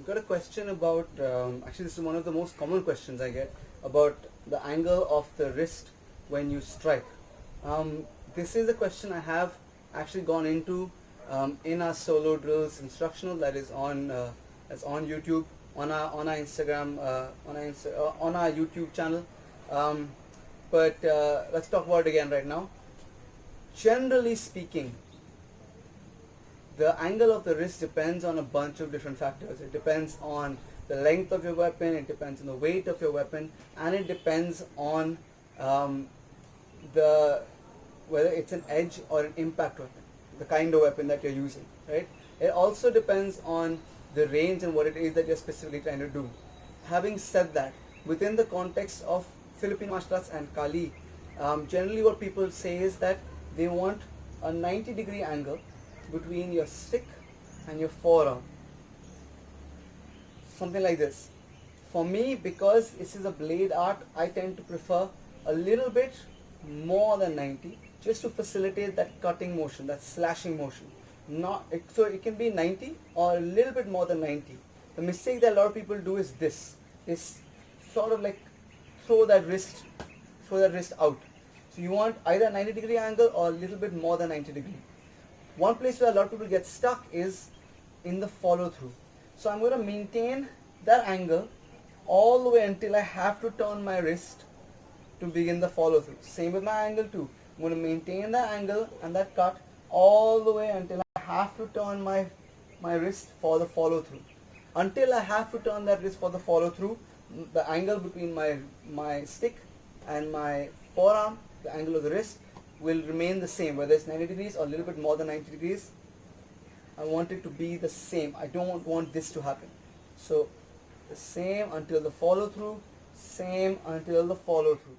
got a question about, actually this is one of the most common questions I get, about the angle of the wrist when you strike. This is a question I have actually gone into in our solo drills instructional that is on YouTube, on our Instagram, on our YouTube channel. But let's talk about it again right now. Generally speaking, the angle of the wrist depends on a bunch of different factors. It depends on the length of your weapon, it depends on the weight of your weapon, and it depends on whether it's an edge or an impact weapon, the kind of weapon that you're using, right? It also depends on the range and what it is that you're specifically trying to do. Having said that, within the context of Filipino martial arts and Kali, generally what people say is that they want a 90-degree angle between your stick and your forearm. Something like this. For me, because this is a blade art, I tend to prefer a little bit more than 90, just to facilitate that cutting motion, that slashing motion. So it can be 90 or a little bit more than 90. The mistake that a lot of people do is this, is sort of like throw that wrist out. So you want either a 90-degree angle or a little bit more than 90 degree. One place where a lot of people get stuck is in the follow through. So I'm going to maintain that angle all the way until I have to turn my wrist to begin the follow through. Same with my angle too. I'm going to maintain that angle and that cut all the way until I have to turn my wrist for the follow through. Until I have to turn that wrist for the follow through, the angle between my stick and my forearm, the angle of the wrist, will remain the same, whether it's 90 degrees or a little bit more than 90 degrees. I want it to be the same. I don't want this to happen. So the same until the follow through, same until the follow through.